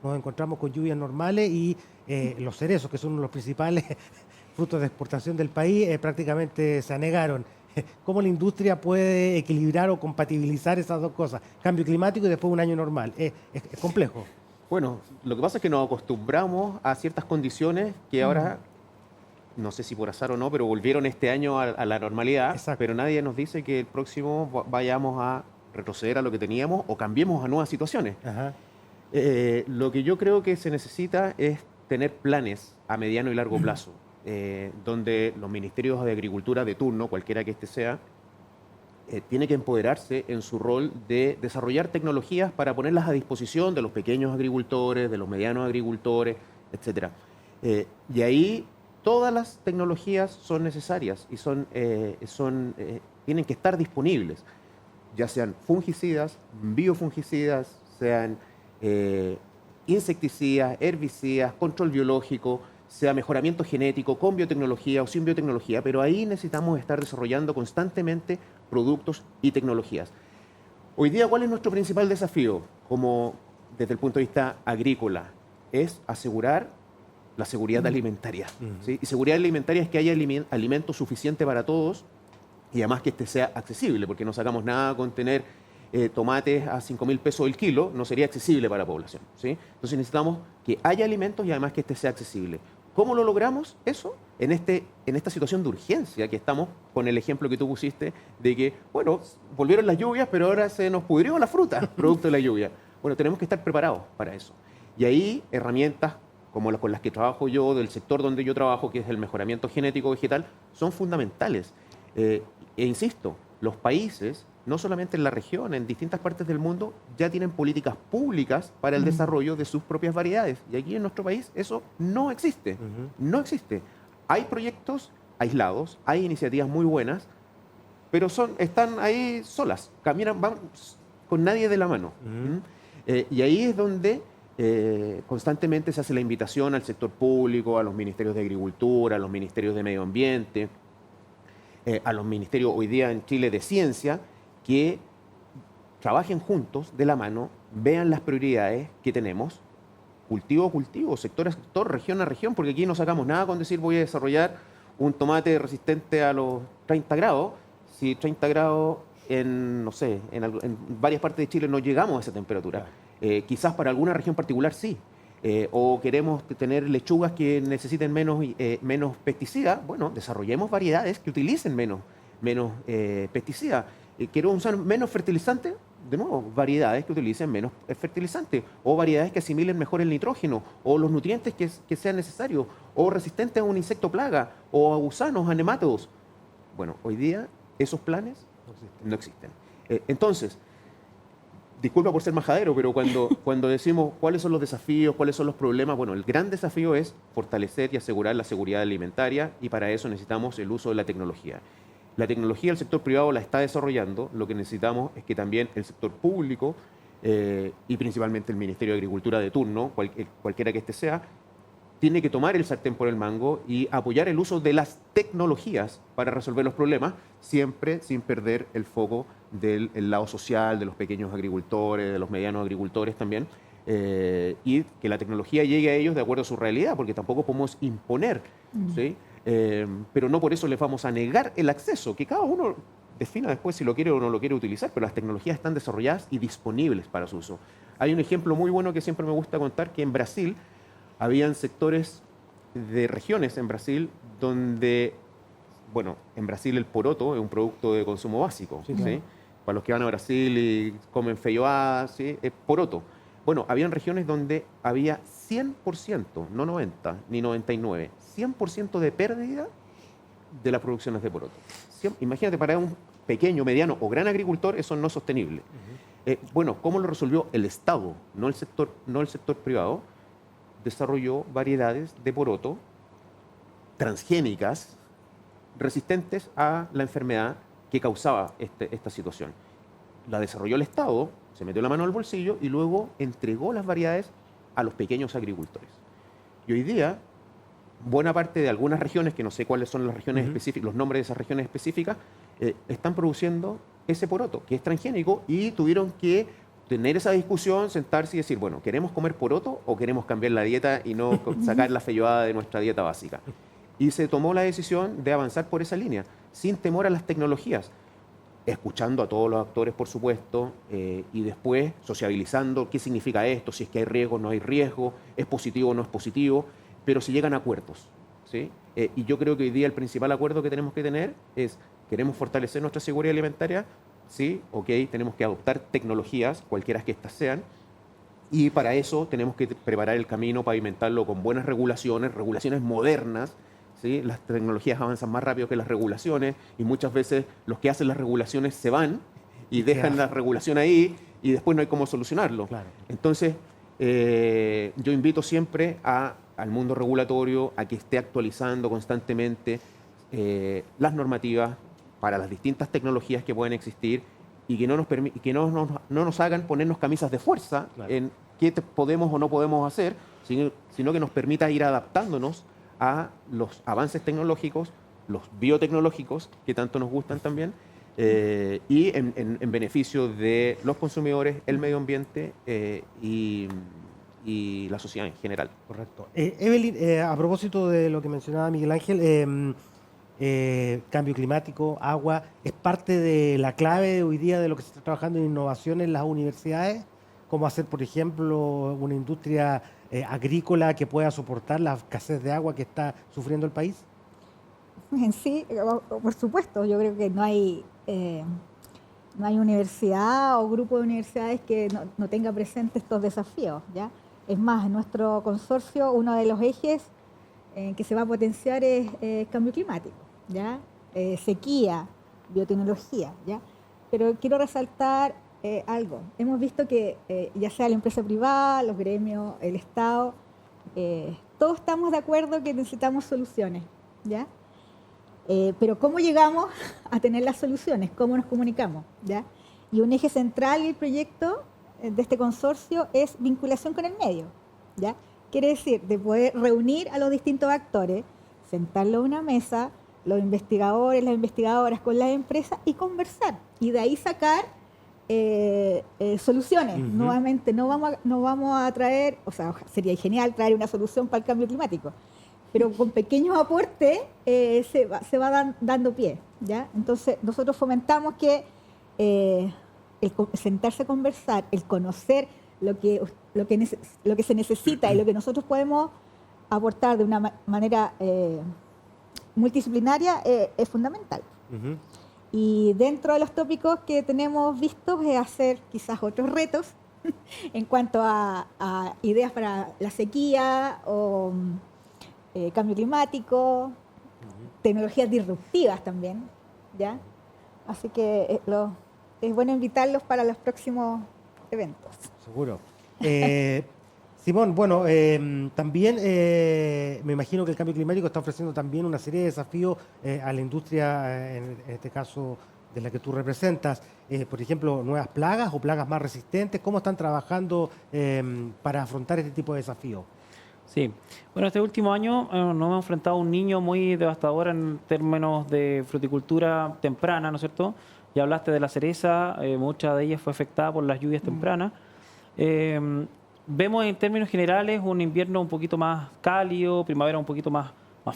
nos encontramos con lluvias normales y los cerezos, que son uno de los principales frutos de exportación del país, prácticamente se anegaron. ¿Cómo la industria puede equilibrar o compatibilizar esas dos cosas? Cambio climático y después un año normal. Es complejo. Bueno, lo que pasa es que nos acostumbramos a ciertas condiciones que ahora, no sé si por azar o no, pero volvieron este año a la normalidad, Exacto. pero nadie nos dice que el próximo vayamos a retroceder a lo que teníamos o cambiemos a nuevas situaciones. Ajá. Lo que yo creo que se necesita es tener planes a mediano y largo plazo, donde los ministerios de Agricultura de turno, cualquiera que este sea, tiene que empoderarse en su rol de desarrollar tecnologías para ponerlas a disposición de los pequeños agricultores, de los medianos agricultores, etc. Y ahí todas las tecnologías son necesarias y tienen que estar disponibles, ya sean fungicidas, biofungicidas, sean insecticidas, herbicidas, control biológico, sea mejoramiento genético con biotecnología o sin biotecnología, pero ahí necesitamos estar desarrollando constantemente productos y tecnologías. Hoy día, ¿cuál es nuestro principal desafío desde el punto de vista agrícola? Es asegurar la seguridad alimentaria. ¿Sí? Y seguridad alimentaria es que haya alimento suficiente para todos y además que este sea accesible, porque no sacamos nada con tener tomates a 5.000 pesos el kilo, no sería accesible para la población. ¿Sí? Entonces necesitamos que haya alimentos y además que este sea accesible. ¿Cómo lo logramos eso? En esta situación de urgencia que estamos, con el ejemplo que tú pusiste, de que, bueno, volvieron las lluvias, pero ahora se nos pudrió la fruta producto de la lluvia. Bueno, tenemos que estar preparados para eso. Y ahí herramientas como las con las que trabajo yo, del sector donde yo trabajo, que es el mejoramiento genético vegetal, son fundamentales. E insisto, los países, no solamente en la región, en distintas partes del mundo, ya tienen políticas públicas para el desarrollo de sus propias variedades. Y aquí en nuestro país eso no existe. No existe. Hay proyectos aislados, hay iniciativas muy buenas, pero están ahí solas, van con nadie de la mano. Y ahí es donde constantemente se hace la invitación al sector público, a los ministerios de Agricultura, a los ministerios de Medio Ambiente, a los ministerios hoy día en Chile de Ciencia, que trabajen juntos de la mano, vean las prioridades que tenemos, cultivo a cultivo, sector a sector, región a región, porque aquí no sacamos nada con decir voy a desarrollar un tomate resistente a los 30 grados, si 30 grados no sé, en varias partes de Chile no llegamos a esa temperatura. Quizás para alguna región particular sí. O queremos tener lechugas que necesiten menos pesticidas, bueno, desarrollemos variedades que utilicen menos pesticidas. Quiero usar menos fertilizante, de nuevo, variedades que utilicen menos fertilizante, o variedades que asimilen mejor el nitrógeno, o los nutrientes que sean necesarios, o resistentes a un insecto plaga, o a gusanos, a nemátodos. Bueno, hoy día esos planes no existen. Entonces, disculpa por ser majadero, pero cuando decimos cuáles son los desafíos, cuáles son los problemas, bueno, el gran desafío es fortalecer y asegurar la seguridad alimentaria y para eso necesitamos el uso de la tecnología. La tecnología el sector privado la está desarrollando, lo que necesitamos es que también el sector público y principalmente el Ministerio de Agricultura de turno, cualquiera que este sea, tiene que tomar el sartén por el mango y apoyar el uso de las tecnologías para resolver los problemas, siempre sin perder el foco del lado social, de los pequeños agricultores, de los medianos agricultores también, y que la tecnología llegue a ellos de acuerdo a su realidad, porque tampoco podemos imponer, ¿sí? Pero no por eso les vamos a negar el acceso, que cada uno defina después si lo quiere o no lo quiere utilizar, pero las tecnologías están desarrolladas y disponibles para su uso. Hay un ejemplo muy bueno que siempre me gusta contar, que en Brasil habían sectores de regiones en Brasil donde, bueno, en Brasil el poroto es un producto de consumo básico, ¿sí? Claro. Para los que van a Brasil y comen feijoada, ¿sí? Es poroto. Bueno, habían regiones donde había 100%, no 90 ni 99, 100% de pérdida de las producciones de poroto. Imagínate, para un pequeño, mediano o gran agricultor eso no es sostenible. Bueno, ¿cómo lo resolvió el Estado, no el sector privado? Desarrolló variedades de poroto transgénicas resistentes a la enfermedad que causaba esta situación. La desarrolló el Estado, se metió la mano al bolsillo y luego entregó las variedades a los pequeños agricultores. Y hoy día, buena parte de algunas regiones, que no sé cuáles son las regiones específicas, los nombres de esas regiones específicas, están produciendo ese poroto, que es transgénico, y tuvieron que tener esa discusión, sentarse y decir, bueno, ¿queremos comer poroto o queremos cambiar la dieta y no sacar la feijoada de nuestra dieta básica? Y se tomó la decisión de avanzar por esa línea, sin temor a las tecnologías, escuchando a todos los actores, por supuesto, y después sociabilizando qué significa esto, si es que hay riesgo o no hay riesgo, es positivo o no es positivo, pero se llegan a acuerdos, ¿sí? Y yo creo que hoy día el principal acuerdo que tenemos que tener es, ¿queremos fortalecer nuestra seguridad alimentaria? Sí, ok, tenemos que adoptar tecnologías, cualquiera que éstas sean, y para eso tenemos que preparar el camino, pavimentarlo con buenas regulaciones modernas, ¿sí? Las tecnologías avanzan más rápido que las regulaciones, y muchas veces los que hacen las regulaciones se van y dejan la regulación ahí, y después no hay cómo solucionarlo. Claro. Entonces, yo invito siempre al mundo regulatorio a que esté actualizando constantemente las normativas para las distintas tecnologías que pueden existir, y que no nos hagan ponernos camisas de fuerza en qué podemos o no podemos hacer, sino que nos permita ir adaptándonos a los avances tecnológicos, los biotecnológicos, que tanto nos gustan también, y en beneficio de los consumidores, el medio ambiente y la sociedad en general. Correcto. Evelyn, a propósito de lo que mencionaba Miguel Ángel, cambio climático, agua, ¿es parte de la clave hoy día de lo que se está trabajando en innovación en las universidades? ¿Cómo hacer, por ejemplo, una industria agrícola que pueda soportar la escasez de agua que está sufriendo el país? En sí, por supuesto, yo creo que no hay universidad o grupo de universidades que no tenga presente estos desafíos, ¿ya? Es más, en nuestro consorcio uno de los ejes que se va a potenciar es cambio climático, ¿ya? Sequía, biotecnología, ¿ya? Pero quiero resaltar algo. Hemos visto que ya sea la empresa privada, los gremios, el Estado, todos estamos de acuerdo que necesitamos soluciones, ¿ya? Pero ¿cómo llegamos a tener las soluciones? ¿Cómo nos comunicamos? ¿Ya? Y un eje central del proyecto de este consorcio es vinculación con el medio, ¿ya? Quiere decir, de poder reunir a los distintos actores, sentarlos a una mesa, los investigadores, las investigadoras con las empresas y conversar. Y de ahí sacar soluciones. Nuevamente, no vamos a traer, o sea, sería genial traer una solución para el cambio climático, pero con pequeños aportes se va dando pie, ¿ya? Entonces, nosotros fomentamos que el sentarse a conversar, el conocer lo que se necesita y lo que nosotros podemos aportar de una manera multidisciplinaria es fundamental. Y dentro de los tópicos que tenemos vistos es hacer quizás otros retos en cuanto a ideas para la sequía o cambio climático, tecnologías disruptivas también, ¿ya? Así que es bueno invitarlos para los próximos eventos. Seguro. Simón, bueno, también me imagino que el cambio climático está ofreciendo también una serie de desafíos a la industria, en este caso de la que tú representas. Por ejemplo, nuevas plagas o plagas más resistentes. ¿Cómo están trabajando para afrontar este tipo de desafíos? Sí, bueno, este último año nos hemos enfrentado a un niño muy devastador en términos de fruticultura temprana, ¿no es cierto? Ya hablaste de la cereza, mucha de ellas fue afectada por las lluvias tempranas. Vemos en términos generales un invierno un poquito más cálido, primavera un poquito más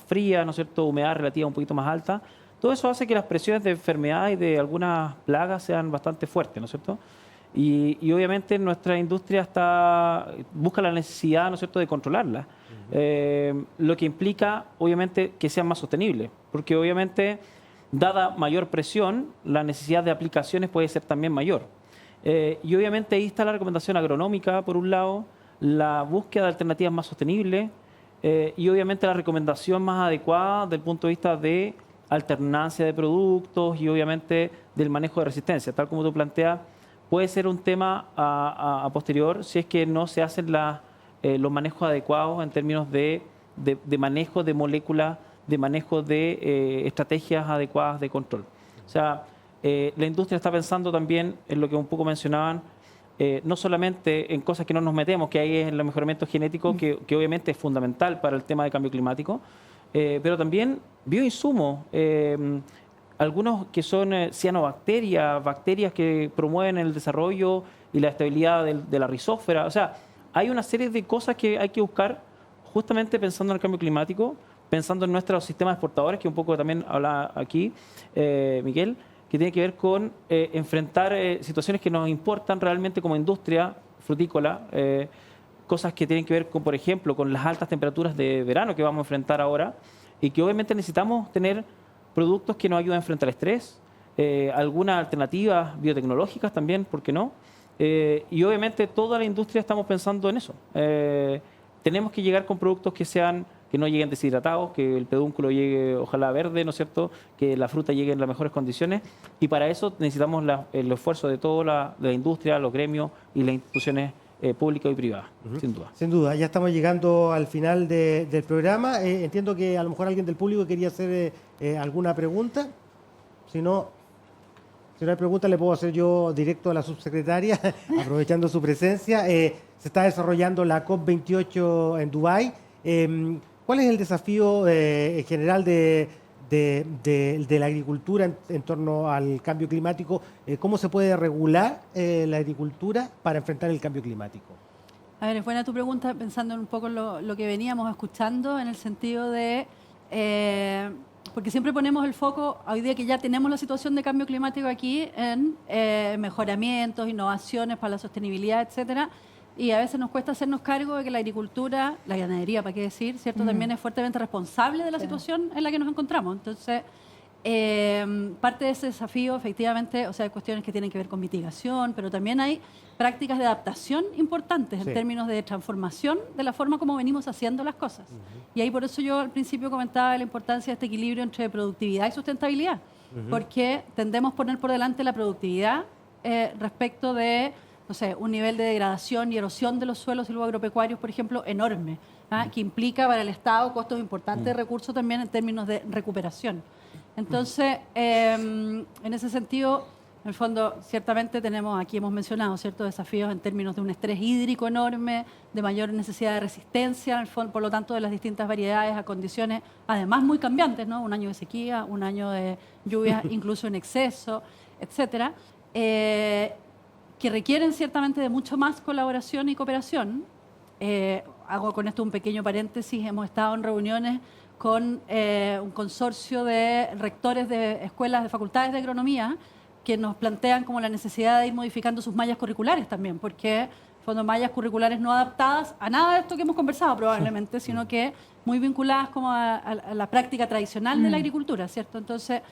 fría, ¿no es cierto? Humedad relativa un poquito más alta. Todo eso hace que las presiones de enfermedad y de algunas plagas sean bastante fuertes, ¿no es cierto? Y obviamente nuestra industria busca la necesidad, ¿no es cierto?, de controlarla, lo que implica, obviamente, que sean más sostenibles, porque obviamente, dada mayor presión, la necesidad de aplicaciones puede ser también mayor. Y obviamente ahí está la recomendación agronómica, por un lado, la búsqueda de alternativas más sostenibles y obviamente la recomendación más adecuada desde el punto de vista de alternancia de productos y obviamente del manejo de resistencia, tal como tú planteas. Puede ser un tema a posterior si es que no se hacen los manejos adecuados en términos de manejo de moléculas, de manejo de estrategias adecuadas de control. O sea, la industria está pensando también en lo que un poco mencionaban, no solamente en cosas que no nos metemos, que ahí es el mejoramiento genético, que obviamente es fundamental para el tema de cambio climático, pero también bioinsumos, algunos que son cianobacterias, bacterias que promueven el desarrollo y la estabilidad de la rizósfera. O sea, hay una serie de cosas que hay que buscar justamente pensando en el cambio climático, pensando en nuestros sistemas exportadores, que un poco también habla aquí Miguel, que tiene que ver con enfrentar situaciones que nos importan realmente como industria frutícola, cosas que tienen que ver con, por ejemplo, con las altas temperaturas de verano que vamos a enfrentar ahora y que obviamente necesitamos tener productos que nos ayuden a enfrentar el estrés, algunas alternativas biotecnológicas también, ¿por qué no? Y obviamente toda la industria estamos pensando en eso. Tenemos que llegar con productos que no lleguen deshidratados, que el pedúnculo llegue ojalá verde, ¿no es cierto? Que la fruta llegue en las mejores condiciones. Y para eso necesitamos el esfuerzo de toda la industria, los gremios y las instituciones públicas y privadas, sin duda. Sin duda, ya estamos llegando al final del programa. Entiendo que a lo mejor alguien del público quería hacer alguna pregunta. Si no hay pregunta, le puedo hacer yo directo a la subsecretaria, aprovechando su presencia. Se está desarrollando la COP28 en Dubái. ¿Cuál es el desafío general de la agricultura en torno al cambio climático? ¿Cómo se puede regular la agricultura para enfrentar el cambio climático? A ver, es buena tu pregunta, pensando un poco en lo que veníamos escuchando, en el sentido de... porque siempre ponemos el foco, hoy día que ya tenemos la situación de cambio climático aquí, en mejoramientos, innovaciones para la sostenibilidad, etcétera, y a veces nos cuesta hacernos cargo de que la agricultura, la ganadería, para qué decir, ¿cierto? También es fuertemente responsable de la situación en la que nos encontramos. Entonces, parte de ese desafío, efectivamente, o sea, hay cuestiones que tienen que ver con mitigación, pero también hay prácticas de adaptación importantes en términos de transformación de la forma como venimos haciendo las cosas. Y ahí por eso yo al principio comentaba la importancia de este equilibrio entre productividad y sustentabilidad, porque tendemos a poner por delante la productividad respecto de, no sé, un nivel de degradación y erosión de los suelos y los agropecuarios, por ejemplo, enorme, que implica para el Estado costos importantes de recursos también en términos de recuperación. Entonces, en ese sentido, en el fondo, ciertamente tenemos, aquí hemos mencionado ciertos desafíos en términos de un estrés hídrico enorme, de mayor necesidad de resistencia, en el fondo, por lo tanto, de las distintas variedades a condiciones, además muy cambiantes, ¿no? Un año de sequía, un año de lluvias incluso en exceso, etcétera, que requieren ciertamente de mucho más colaboración y cooperación. Hago con esto un pequeño paréntesis, hemos estado en reuniones con un consorcio de rectores de escuelas, de facultades de agronomía, que nos plantean como la necesidad de ir modificando sus mallas curriculares también, porque son mallas curriculares no adaptadas a nada de esto que hemos conversado probablemente, sino que muy vinculadas como a la práctica tradicional de la agricultura, ¿cierto? Entonces,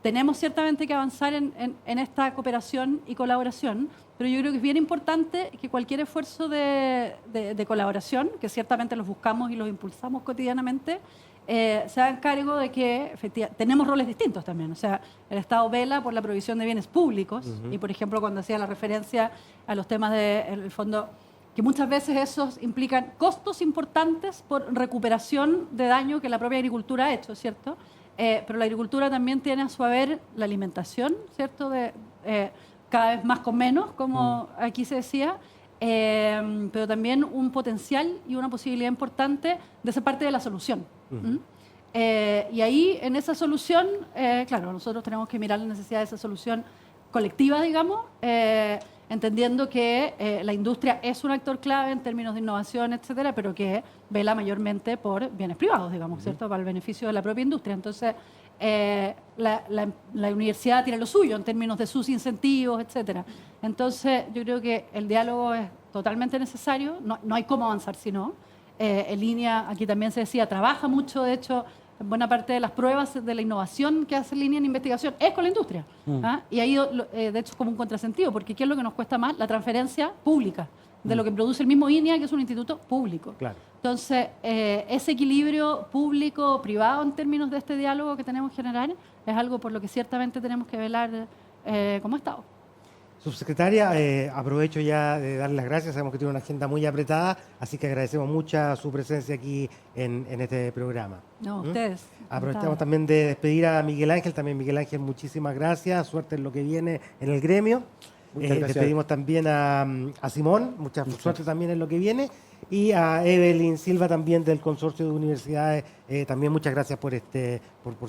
tenemos ciertamente que avanzar en esta cooperación y colaboración, pero yo creo que es bien importante que cualquier esfuerzo de colaboración, que ciertamente los buscamos y los impulsamos cotidianamente, se hagan cargo de que tenemos roles distintos también. O sea, el Estado vela por la provisión de bienes públicos y, por ejemplo, cuando hacía la referencia a los temas del fondo, que muchas veces esos implican costos importantes por recuperación de daño que la propia agricultura ha hecho, ¿cierto? Pero la agricultura también tiene a su haber la alimentación, ¿cierto? Cada vez más con menos, como aquí se decía, pero también un potencial y una posibilidad importante de ser parte de la solución. Y ahí, en esa solución, claro, nosotros tenemos que mirar la necesidad de esa solución colectiva, digamos, entendiendo que la industria es un actor clave en términos de innovación, etcétera, pero que vela mayormente por bienes privados, digamos, ¿cierto? Para el beneficio de la propia industria. Entonces, la universidad tiene lo suyo en términos de sus incentivos, etcétera. Entonces, yo creo que el diálogo es totalmente necesario, no hay cómo avanzar si no. En línea, aquí también se decía, trabaja mucho, de hecho, buena parte de las pruebas de la innovación que hace Línea en investigación es con la industria. Y ahí, de hecho, es como un contrasentido, porque ¿qué es lo que nos cuesta más? La transferencia pública de lo que produce el mismo INEA, que es un instituto público. Claro. Entonces, ese equilibrio público-privado en términos de este diálogo que tenemos que generar es algo por lo que ciertamente tenemos que velar como Estado. Subsecretaria, aprovecho ya de darle las gracias, sabemos que tiene una agenda muy apretada, así que agradecemos mucha su presencia aquí en este programa. No, ustedes. Aprovechamos también de despedir a Miguel Ángel, también Miguel Ángel, muchísimas gracias, suerte en lo que viene en el gremio. Muchas gracias. Despedimos también a Simón, mucha suerte también en lo que viene, y a Evelyn Silva también del Consorcio de Universidades. También muchas gracias por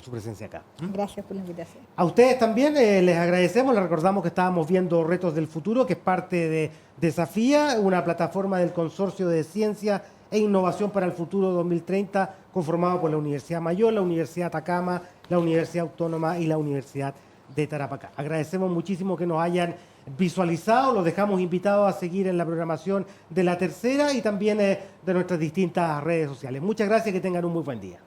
su presencia acá. Gracias por la invitación. A ustedes también les agradecemos, les recordamos que estábamos viendo Retos del Futuro, que es parte de Desafía, una plataforma del Consorcio de Ciencia e Innovación para el Futuro 2030, conformado por la Universidad Mayor, la Universidad Atacama, la Universidad Autónoma y la Universidad de Tarapacá. Agradecemos muchísimo que nos hayan visualizado, los dejamos invitados a seguir en la programación de La Tercera y también de nuestras distintas redes sociales. Muchas gracias y que tengan un muy buen día.